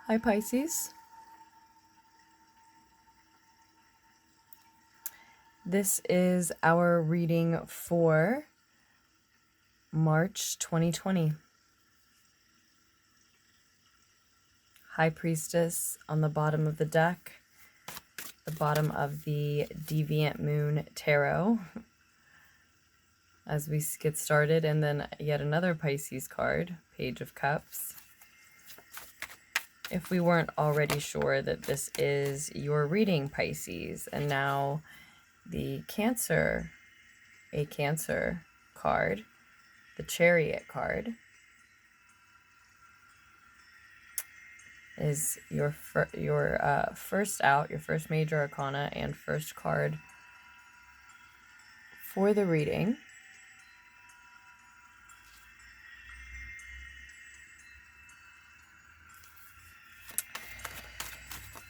Hi Pisces. This is our reading for March 2020. High Priestess on the bottom of the deck, the bottom of the Deviant Moon Tarot as we get started, and then yet another Pisces card, Page of Cups. If we weren't already sure that this is your reading, Pisces, and now the Cancer, a Cancer card, the Chariot card, is your first out, your first major arcana and first card for the reading.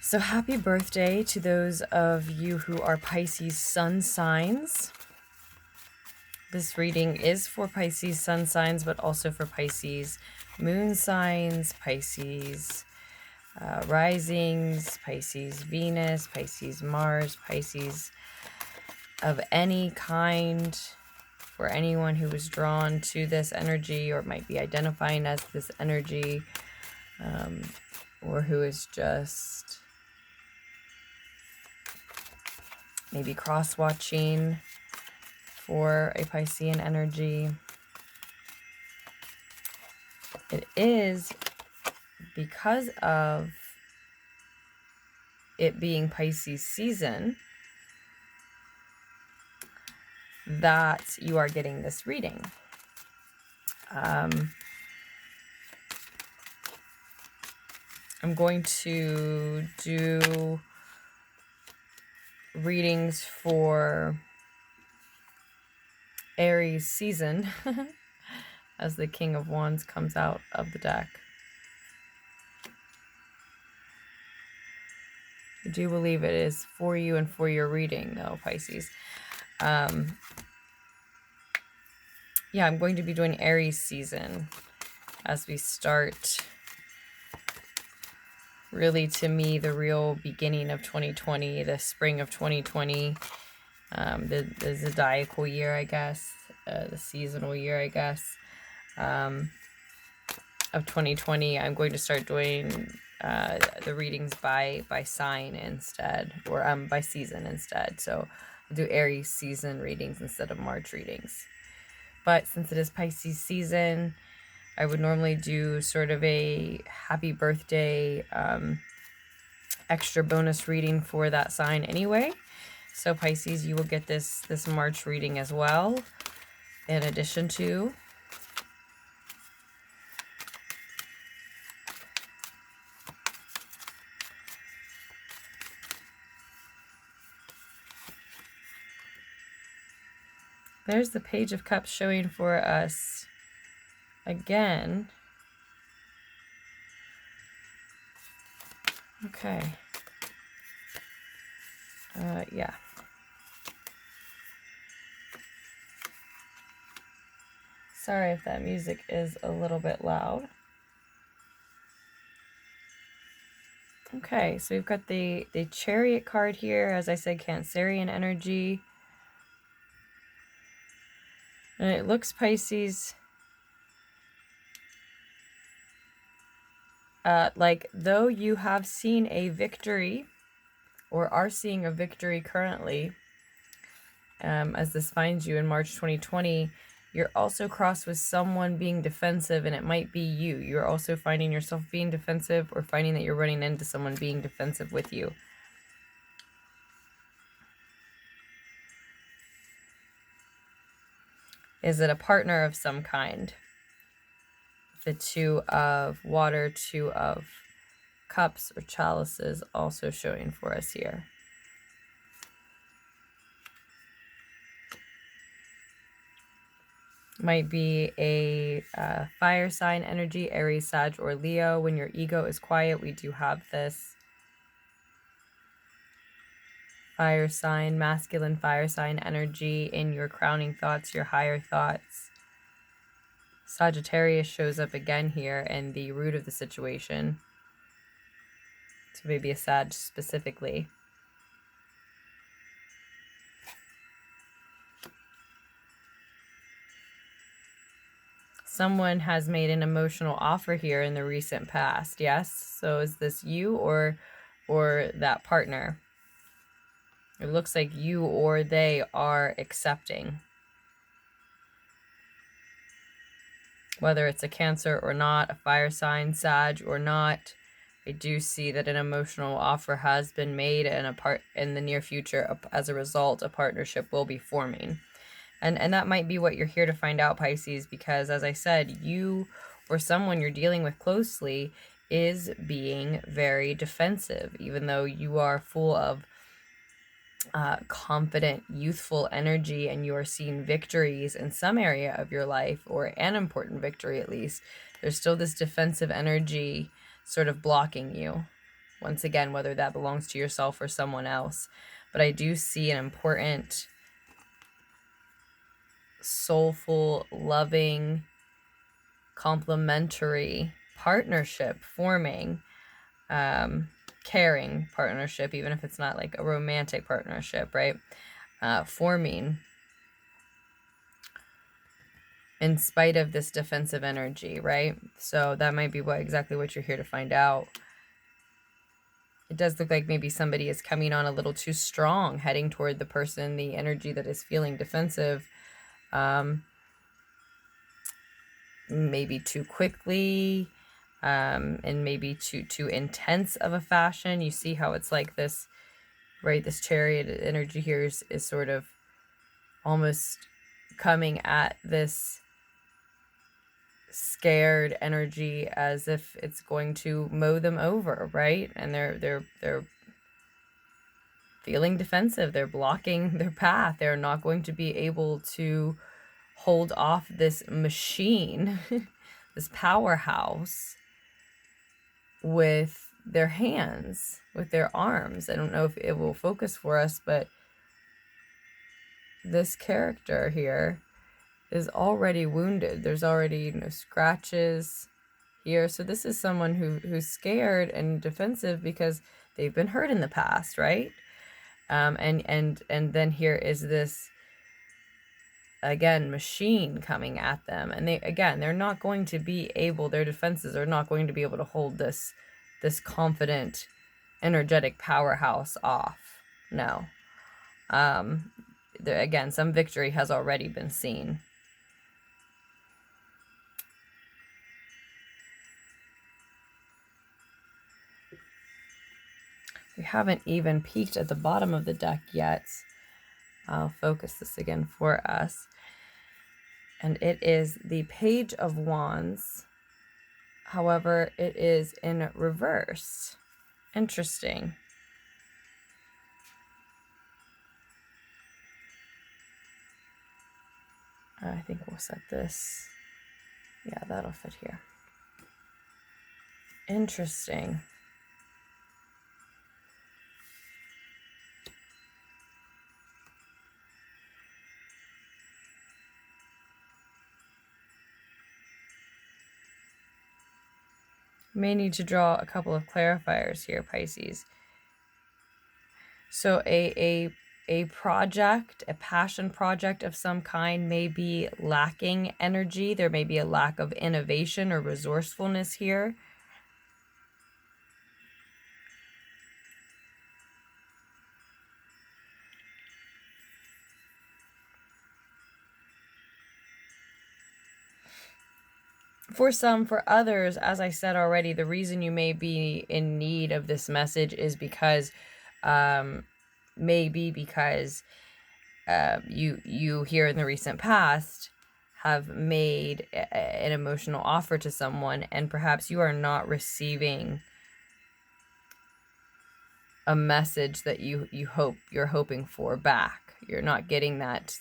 So happy birthday to those of you who are Pisces sun signs. This reading is for Pisces sun signs, but also for Pisces moon signs, Pisces risings, Pisces Venus, Pisces Mars, Pisces of any kind, for anyone who is drawn to this energy or might be identifying as this energy, or who is just maybe cross-watching for a Piscean energy. It is because of it being Pisces season that you are getting this reading. I'm going to do readings for Aries season as the King of Wands comes out of the deck. I do believe it is for you and for your reading, though, Pisces. Yeah, I'm going to be doing Aries season as we start, really, to me, the real beginning of 2020, the spring of 2020, the zodiacal year, I guess, the seasonal year, I guess, of 2020. I'm going to start doing the readings by sign instead, or by season instead. So I'll do Aries season readings instead of March readings. But since it is Pisces season, I would normally do sort of a happy birthday extra bonus reading for that sign anyway. So Pisces, you will get this March reading as well, in addition to. There's the Page of Cups showing for us again. Okay. Yeah. Sorry if that music is a little bit loud. Okay, so we've got the Chariot card here, as I said, Cancerian energy. And it looks, Pisces, like though you have seen a victory, or are seeing a victory currently, as this finds you in March 2020, you're also crossed with someone being defensive, and it might be you. You're also finding yourself being defensive, or finding that you're running into someone being defensive with you. Is it a partner of some kind? The Two of Water, Two of Cups, or Chalices also showing for us here. Might be a fire sign energy, Aries, Sag, or Leo. When your ego is quiet, we do have this fire sign, masculine fire sign energy in your crowning thoughts, your higher thoughts. Sagittarius shows up again here, and the root of the situation. So maybe a Sag specifically. Someone has made an emotional offer here in the recent past. Yes. So is this you or that partner? It looks like you or they are accepting. Whether it's a Cancer or not, a fire sign, Sag or not, I do see that an emotional offer has been made, and in the near future, as a result, a partnership will be forming. And that might be what you're here to find out, Pisces, because as I said, you or someone you're dealing with closely is being very defensive, even though you are full of confident, youthful energy, and you are seeing victories in some area of your life, or an important victory at least. There's still this defensive energy sort of blocking you. Once again, whether that belongs to yourself or someone else. But I do see an important, soulful, loving, complementary partnership forming, caring partnership, even if it's not like a romantic partnership, right? Forming in spite of this defensive energy, right? So that might be exactly what you're here to find out. It does look like maybe somebody is coming on a little too strong, heading toward the person, the energy that is feeling defensive, maybe too quickly, and maybe too intense of a fashion. You see how it's like this, right? This Chariot energy here is sort of almost coming at this scared energy as if it's going to mow them over, right? And they're feeling defensive. They're blocking their path. They're not going to be able to hold off this machine, this powerhouse, with their hands, with their arms. I don't know if it will focus for us, but this character here is already wounded. There's already scratches here. So this is someone who's scared and defensive because they've been hurt in the past, right? And then here is this, again, machine coming at them. And they're not going to be able, their defenses are not going to be able to hold this confident, energetic powerhouse off. No. Again, some victory has already been seen. We haven't even peeked at the bottom of the deck yet. I'll focus this again for us. And it is the Page of Wands. However, it is in reverse. Interesting. I think we'll set this. Yeah, that'll fit here. Interesting. May need to draw a couple of clarifiers here, Pisces. So a project, a passion project of some kind may be lacking energy. There may be a lack of innovation or resourcefulness here. For some, for others, as I said already, the reason you may be in need of this message is because, maybe because you here in the recent past have made an emotional offer to someone, and perhaps you are not receiving a message that you're hoping for back. You're not getting that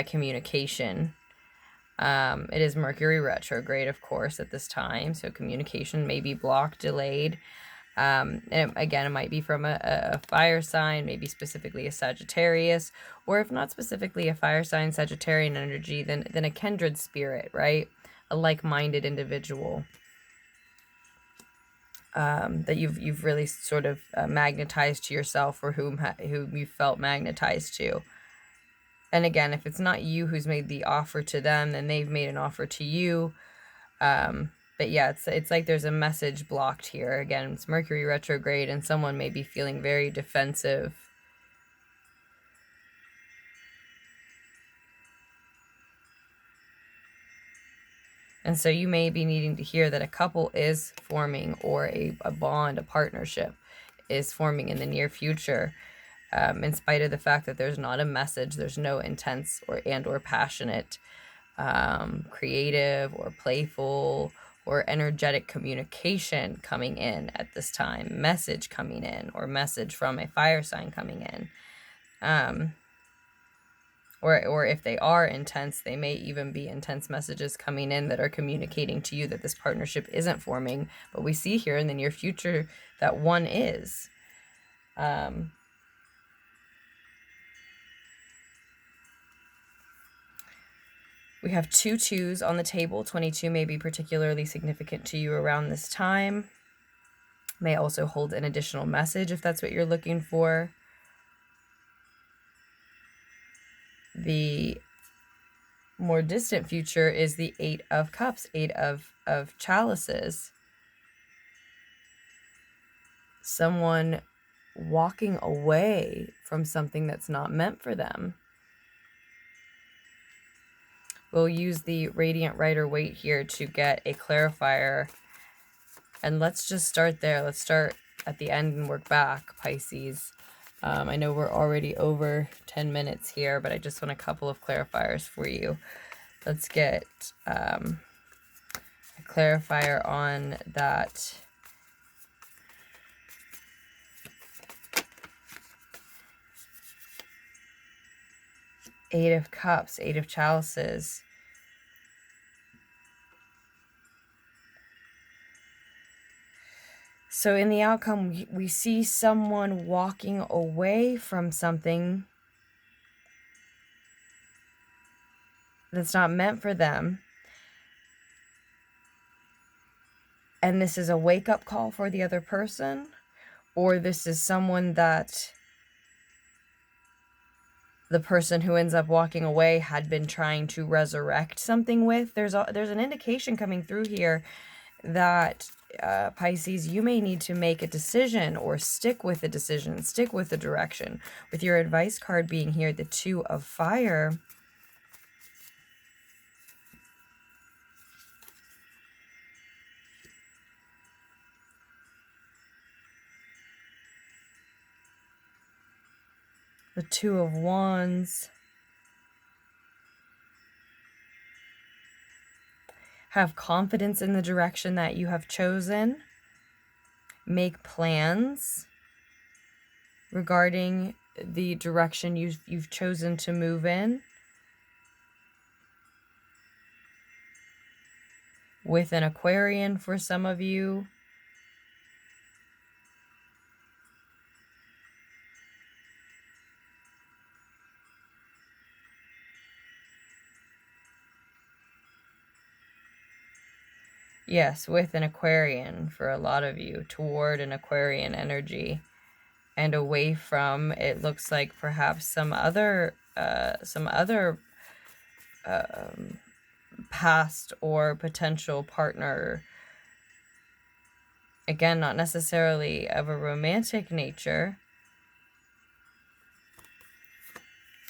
communication. It is Mercury retrograde, of course, at this time, so communication may be blocked, delayed. And again, it might be from a fire sign, maybe specifically a Sagittarius, or if not specifically a fire sign, Sagittarian energy, then a kindred spirit, right? A like-minded individual. that you've really sort of magnetized to yourself, or whom you felt magnetized to. And again, if it's not you who's made the offer to them, then they've made an offer to you. But yeah, it's like there's a message blocked here. Again, it's Mercury retrograde, and someone may be feeling very defensive. And so you may be needing to hear that a couple is forming, or a bond, a partnership is forming in the near future. In spite of the fact that there's not a message, there's no intense or passionate, creative or playful or energetic communication coming in at this time, message coming in, or message from a fire sign coming in. Or if they are intense, they may even be intense messages coming in that are communicating to you that this partnership isn't forming. But we see here in the near future that one is. We have 2 2s on the table. 22 may be particularly significant to you around this time. May also hold an additional message if that's what you're looking for. The more distant future is the 8 of Cups, 8 of chalices. Someone walking away from something that's not meant for them. We'll use the Radiant Rider-Waite here to get a clarifier. And let's just start there. Let's start at the end and work back, Pisces. I know we're already over 10 minutes here, but I just want a couple of clarifiers for you. Let's get a clarifier on that. Eight of Cups, 8 of chalices. So in the outcome, we see someone walking away from something that's not meant for them. And this is a wake-up call for the other person, or this is someone that the person who ends up walking away had been trying to resurrect something with. There's an indication coming through here that Pisces, you may need to make a decision, or stick with the decision, stick with the direction. With your advice card being here, the 2 of fire. The 2 of wands. Have confidence in the direction that you have chosen. Make plans regarding the direction you've chosen to move in. With an Aquarian for some of you. Yes, with an Aquarian for a lot of you, toward an Aquarian energy, and away from, it looks like perhaps some other past or potential partner. Again, not necessarily of a romantic nature.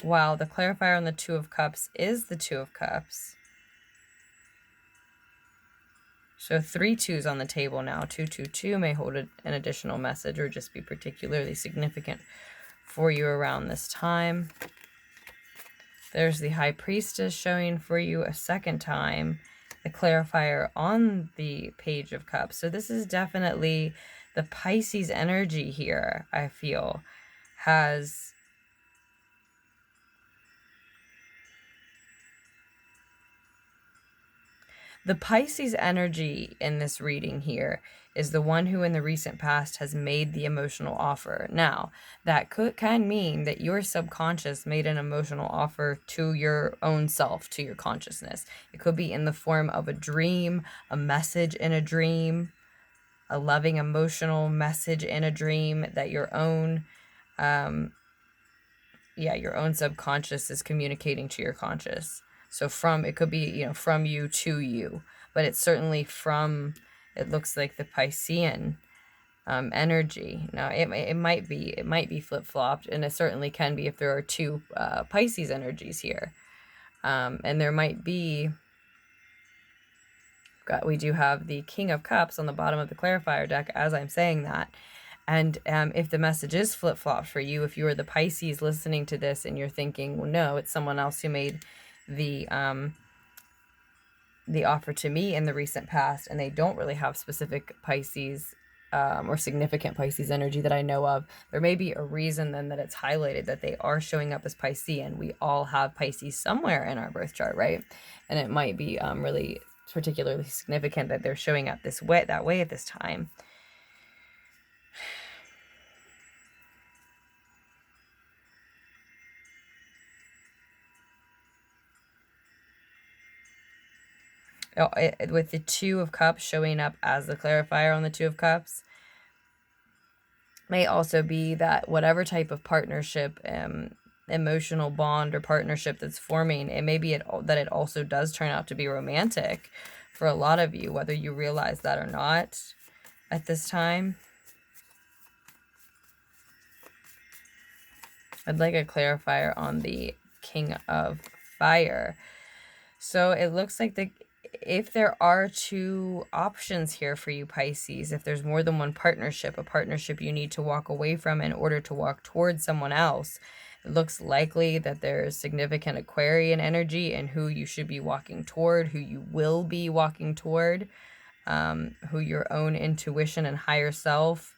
Wow, the clarifier on the 2 of Cups is the 2 of Cups. So 3 2s on the table now. 2 2 2 may hold an additional message, or just be particularly significant for you around this time. There's the High Priestess showing for you a second time. The clarifier on the Page of Cups. So this is definitely the Pisces energy here, I feel, has the Pisces energy in this reading here is the one who in the recent past has made the emotional offer. Now, that can mean that your subconscious made an emotional offer to your own self, to your consciousness. It could be in the form of a dream, a message in a dream. a loving emotional message in a dream that your own your own subconscious is communicating to your conscious. So it could be, you know, from you to you, but it's certainly from, it looks like the Piscean energy. Now it might be flip-flopped, and it certainly can be if there are two Pisces energies here. And there might be, we do have the King of Cups on the bottom of the clarifier deck as I'm saying that. And if the message is flip-flopped for you, if you are the Pisces listening to this and you're thinking, well, no, it's someone else who made the offer to me in the recent past, and they don't really have specific Pisces or significant Pisces energy that I know of, there may be a reason then that it's highlighted that they are showing up as Piscean. We all have Pisces somewhere in our birth chart, right? And it might be really particularly significant that they're showing up that way at this time. With the Two of Cups showing up as the clarifier on the Two of Cups, may also be that whatever type of partnership, emotional bond or partnership that's forming, it may be that it also does turn out to be romantic for a lot of you, whether you realize that or not at this time. I'd like a clarifier on the King of Fire. So it looks like if there are two options here for you, Pisces, if there's more than one partnership, a partnership you need to walk away from in order to walk towards someone else, it looks likely that there's significant Aquarian energy in who you should be walking toward, who you will be walking toward, who your own intuition and higher self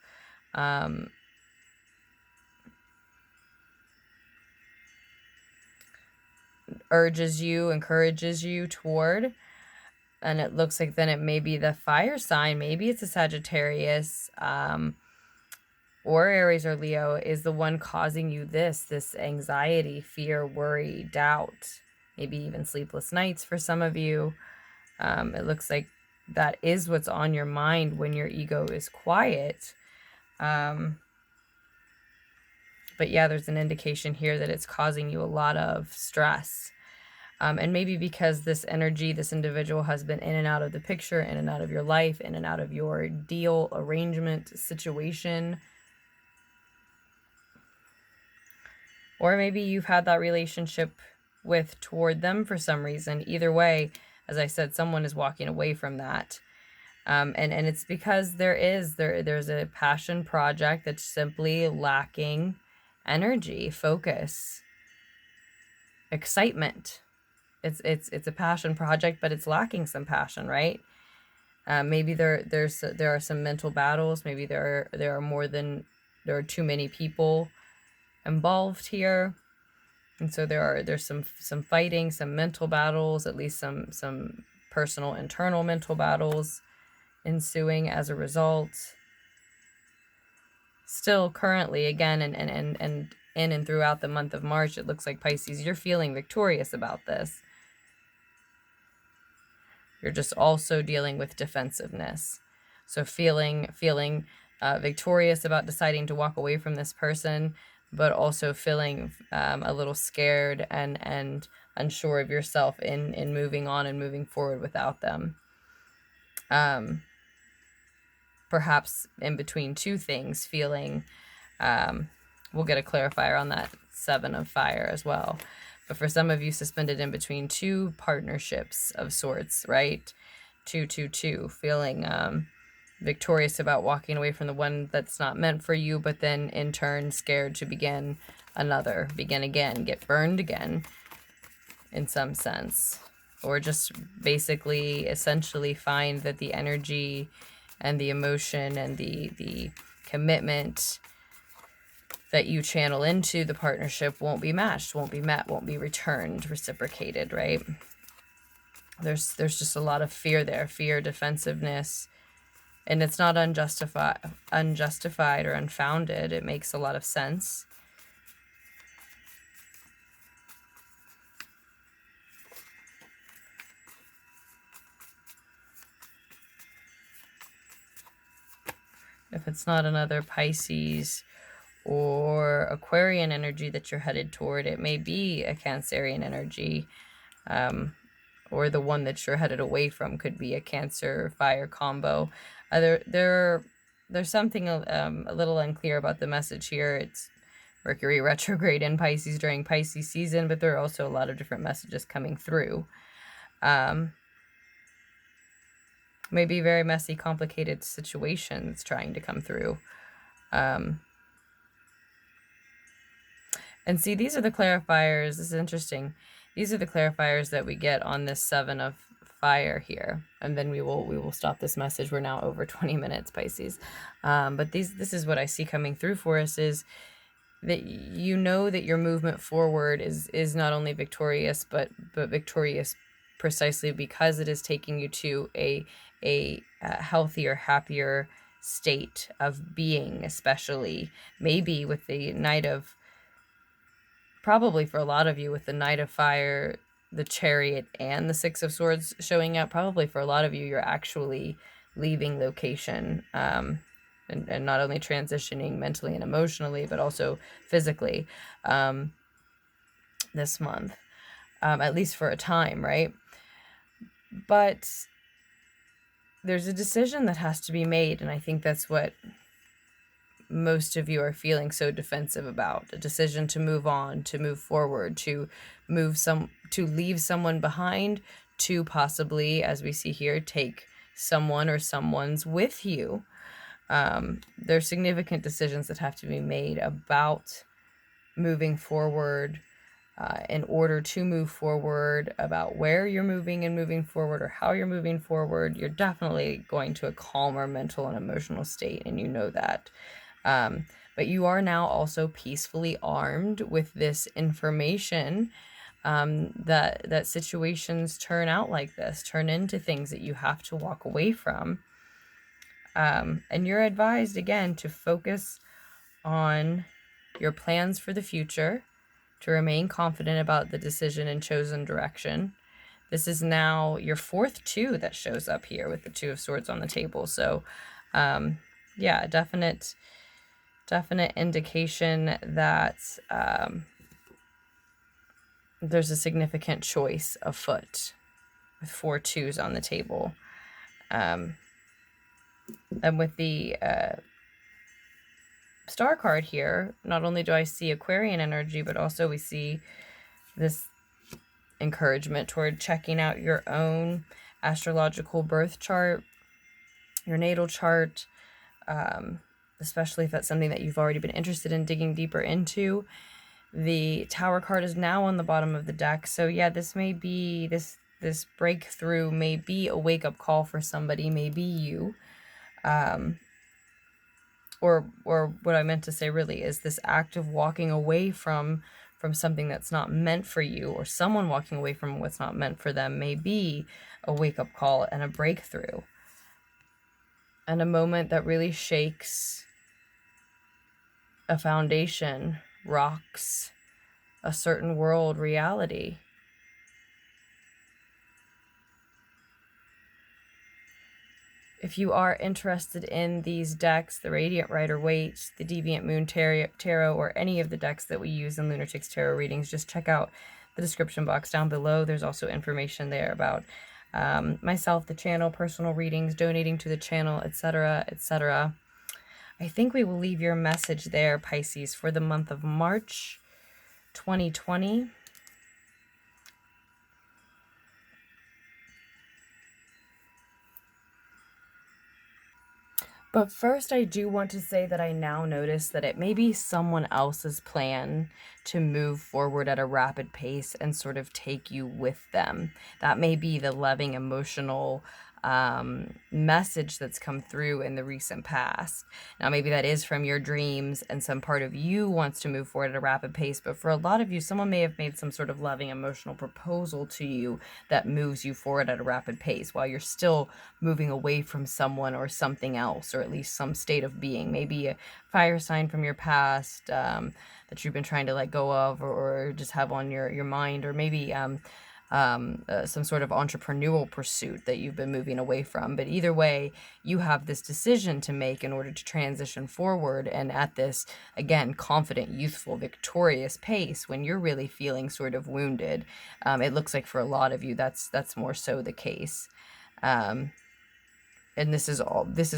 urges you, encourages you toward. And it looks like then it may be the fire sign, maybe it's a Sagittarius or Aries or Leo, is the one causing you this anxiety, fear, worry, doubt, maybe even sleepless nights for some of you. It looks like that is what's on your mind when your ego is quiet. But yeah, there's an indication here that it's causing you a lot of stress. And maybe because this energy, this individual has been in and out of the picture, in and out of your life, in and out of your deal, arrangement, situation. Or maybe you've had that relationship toward them for some reason. Either way, as I said, someone is walking away from that. And it's because there's a passion project that's simply lacking energy, focus, excitement. It's a passion project, but it's lacking some passion, right? Maybe there are some mental battles. Maybe there are too many people involved here, and so there's some fighting, some mental battles, at least some personal internal mental battles ensuing as a result. Still currently, again, and in and throughout the month of March, it looks like, Pisces, you're feeling victorious about this. You're just also dealing with defensiveness. So feeling victorious about deciding to walk away from this person, but also feeling a little scared and unsure of yourself in moving on and moving forward without them. Perhaps in between two things, feeling, we'll get a clarifier on that Seven of Fire as well. But for some of you, suspended in between two partnerships of sorts, right? Two, feeling victorious about walking away from the one that's not meant for you, but then in turn scared to begin again, get burned again in some sense. Or just basically, essentially find that the energy and the emotion and the commitment that you channel into the partnership won't be matched, won't be met, won't be returned, reciprocated, right? There's just a lot of fear there, fear, defensiveness, and it's not unjustified or unfounded. It makes a lot of sense. If it's not another Pisces or Aquarian energy that you're headed toward, it may be a Cancerian energy, or the one that you're headed away from could be a Cancer fire combo. There's something a little unclear about the message here. It's Mercury retrograde in Pisces during Pisces season, but there are also a lot of different messages coming through. Maybe very messy, complicated situations trying to come through. And see, these are the clarifiers. This is interesting. These are the clarifiers that we get on this 7 of fire here. And then we will stop this message. We're now over 20 minutes, Pisces. But this is what I see coming through for us, is that you know that your movement forward is not only victorious, but victorious precisely because it is taking you to a healthier, happier state of being, especially maybe with the Knight of, probably for a lot of you with the Knight of Fire, the Chariot, and the 6 of Swords showing up. Probably for a lot of you, you're actually leaving location, and not only transitioning mentally and emotionally, but also physically this month, at least for a time, right? But there's a decision that has to be made, and I think that's what most of you are feeling so defensive about. A decision to move on, to move forward, to leave someone behind, to possibly, as we see here, take someone or someone's with you. There's significant decisions that have to be made about moving forward, in order to move forward, about where you're moving and moving forward, or how you're moving forward. You're definitely going to a calmer mental and emotional state, and you know that. But you are now also peacefully armed with this information, that situations turn out like this, turn into things that you have to walk away from. And you're advised, again, to focus on your plans for the future, to remain confident about the decision and chosen direction. This is now your 4th 2 that shows up here with the 2 of Swords on the table. So, yeah, definite indication that there's a significant choice afoot with 4 2s on the table. And with the star card here, not only do I see Aquarian energy, but also we see this encouragement toward checking out your own astrological birth chart, your natal chart, especially if that's something that you've already been interested in digging deeper into. The Tower card is now on the bottom of the deck. So yeah, this may be, this breakthrough may be a wake-up call for somebody, maybe you. Or what I meant to say really is this act of walking away from something that's not meant for you, or someone walking away from what's not meant for them, may be a wake-up call and a breakthrough. And a moment that really shakes a foundation, rocks a certain world reality. If you are interested in these decks, the Radiant Rider-Waite, the Deviant Moon Tarot, or any of the decks that we use in Lunartics Tarot readings, just check out the description box down below. There's also information there about myself, the channel, personal readings, donating to the channel, etc., etc. I think we will leave your message there, Pisces, for the month of March 2020. But first, I do want to say that I now notice that it may be someone else's plan to move forward at a rapid pace and sort of take you with them. That may be the loving, emotional message that's come through in the recent past. Now, maybe that is from your dreams and some part of you wants to move forward at a rapid pace, but for a lot of you, someone may have made some sort of loving, emotional proposal to you that moves you forward at a rapid pace while you're still moving away from someone or something else, or at least some state of being. Maybe a fire sign from your past that you've been trying to let go of, or just have on your mind, or maybe some sort of entrepreneurial pursuit that you've been moving away from. But either way, you have this decision to make in order to transition forward. And at this, again, confident, youthful, victorious pace, when you're really feeling sort of wounded, it looks like for a lot of you, that's more so the case. And this is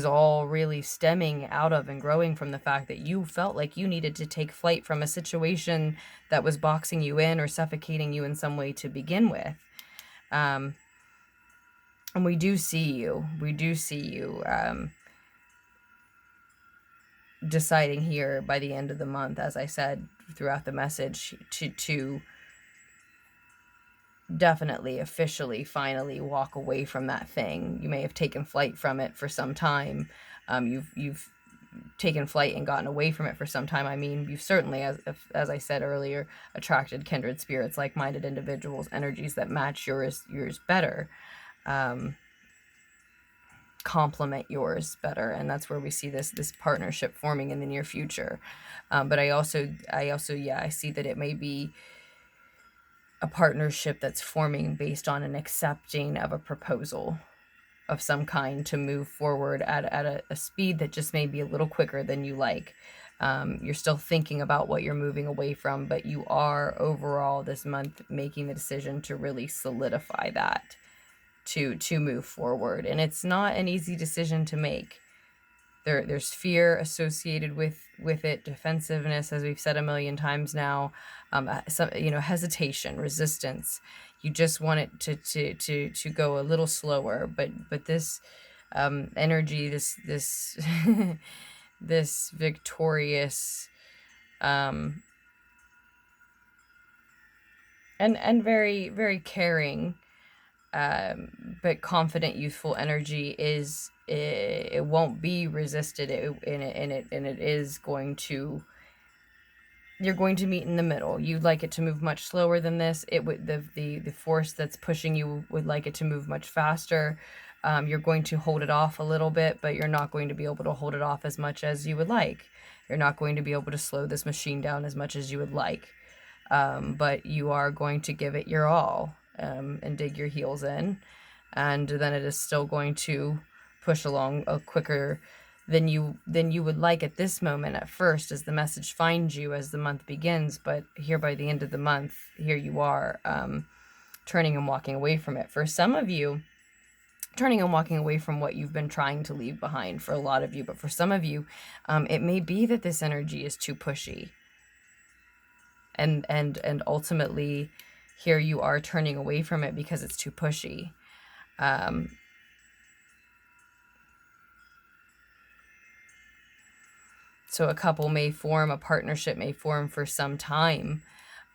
all really stemming out of and growing from the fact that you felt like you needed to take flight from a situation that was boxing you in or suffocating you in some way to begin with. And we do see you. Deciding here by the end of the month, as I said throughout the message, to definitely, officially, finally walk away from that thing. You may have taken flight from it for some time. You've taken flight and gotten away from it for some time. I mean, you've certainly, as I said earlier, attracted kindred spirits, like-minded individuals, energies that match yours better, complement yours better, and that's where we see this partnership forming in the near future. But I also I see that it may be a partnership that's forming based on an accepting of a proposal of some kind to move forward at a speed that just may be a little quicker than you like. You're still thinking about what you're moving away from, but you are overall this month making the decision to really solidify that, to move forward. And it's not an easy decision to make. There's fear associated with it, defensiveness, as we've said a million times now, hesitation, resistance. You just want it to go a little slower, but this energy, this this victorious and very, very caring, but confident, youthful energy it won't be resisted, and it is going to, you're going to meet in the middle. You'd like it to move much slower than this. It would, the force that's pushing you would like it to move much faster. You're going to hold it off a little bit, but you're not going to be able to hold it off as much as you would like. You're not going to be able to slow this machine down as much as you would like. But you are going to give it your all, and dig your heels in, and then it is still going to push along quicker than you would like at this moment at first, as the message finds you as the month begins. But here by the end of the month, here you are, turning and walking away from it. For some of you, turning and walking away from what you've been trying to leave behind, for a lot of you. But for some of you, it may be that this energy is too pushy, and ultimately here you are turning away from it because it's too pushy. So a couple may form, a partnership may form for some time.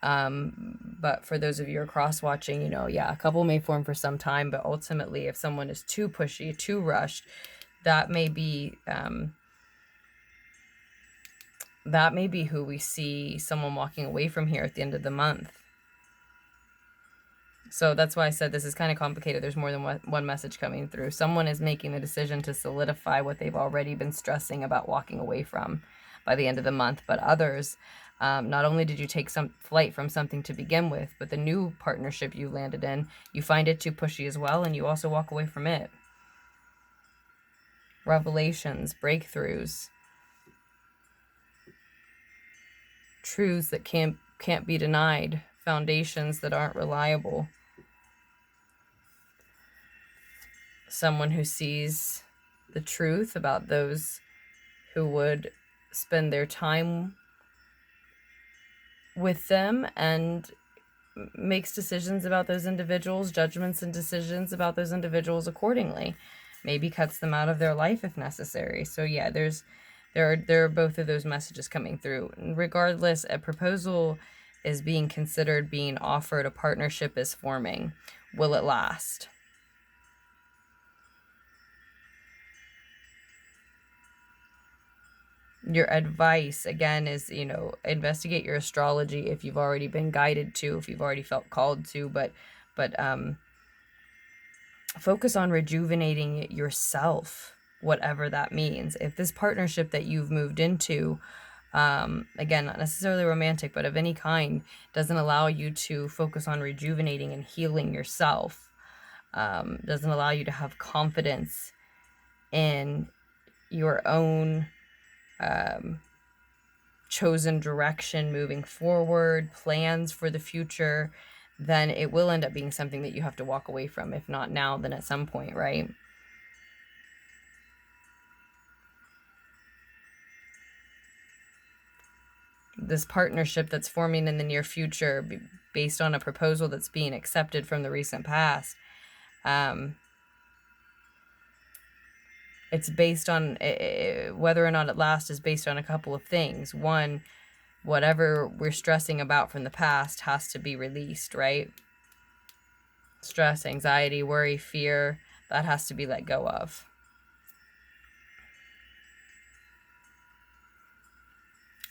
But for those of you who are cross-watching, a couple may form for some time, but ultimately if someone is too pushy, too rushed, that may be who we see someone walking away from here at the end of the month. So that's why I said this is kind of complicated. There's more than one message coming through. Someone is making the decision to solidify what they've already been stressing about walking away from by the end of the month. But others, not only did you take some flight from something to begin with, but the new partnership you landed in, you find it too pushy as well, and you also walk away from it. Revelations, breakthroughs, truths that can't be denied, foundations that aren't reliable. Someone who sees the truth about those who would spend their time with them, and makes decisions about those individuals, judgments and decisions about those individuals accordingly. Maybe cuts them out of their life if necessary. So yeah, there are both of those messages coming through. Regardless, a proposal is being considered, being offered, a partnership is forming. Will it last? Your advice, again, is, investigate your astrology if you've already been guided to, if you've already felt called to, but focus on rejuvenating yourself, whatever that means. If this partnership that you've moved into Again, not necessarily romantic, but of any kind, doesn't allow you to focus on rejuvenating and healing yourself. Doesn't allow you to have confidence in your own chosen direction moving forward, plans for the future, then it will end up being something that you have to walk away from. If not now, then at some point, right? This partnership that's forming in the near future based on a proposal that's being accepted from the recent past, it's based on whether or not it lasts is based on a couple of things. One, whatever we're stressing about from the past has to be released, right? Stress, anxiety, worry, fear, that has to be let go of.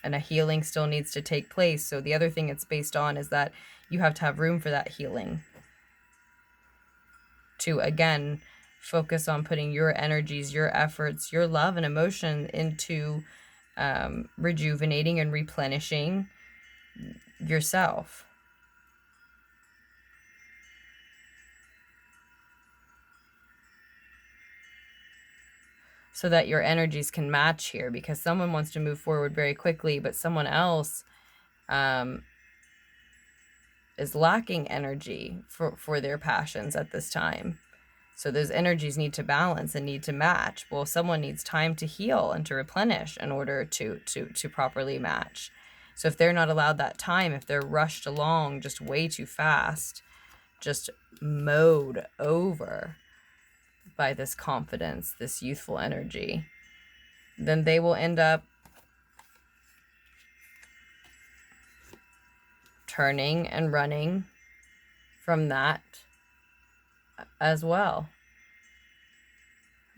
And a healing still needs to take place. So the other thing it's based on is that you have to have room for that healing. To, again, focus on putting your energies, your efforts, your love and emotion into rejuvenating and replenishing yourself. So that your energies can match here, because someone wants to move forward very quickly, but someone else is lacking energy for their passions at this time. So those energies need to balance and need to match. Well, someone needs time to heal and to replenish in order to properly match. So if they're not allowed that time, if they're rushed along just way too fast, just mowed over by this confidence, this youthful energy, then they will end up turning and running from that as well.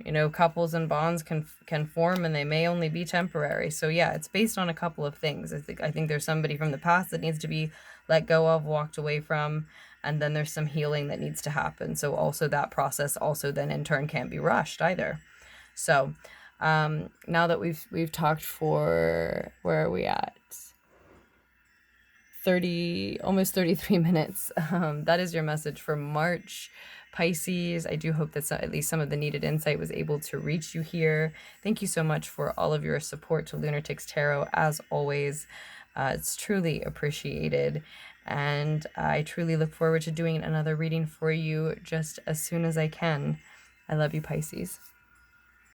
You know, couples and bonds can form, and they may only be temporary. So yeah, it's based on a couple of things. I think there's somebody from the past that needs to be let go of, walked away from, and then there's some healing that needs to happen. So also that process also then in turn can't be rushed either. So now that we've talked for, where are we at? 30, almost 33 minutes. That is your message for March, Pisces. I do hope that at least some of the needed insight was able to reach you here. Thank you so much for all of your support to Lunar Ticks Tarot. As always, it's truly appreciated. And I truly look forward to doing another reading for you just as soon as I can. I love you, Pisces.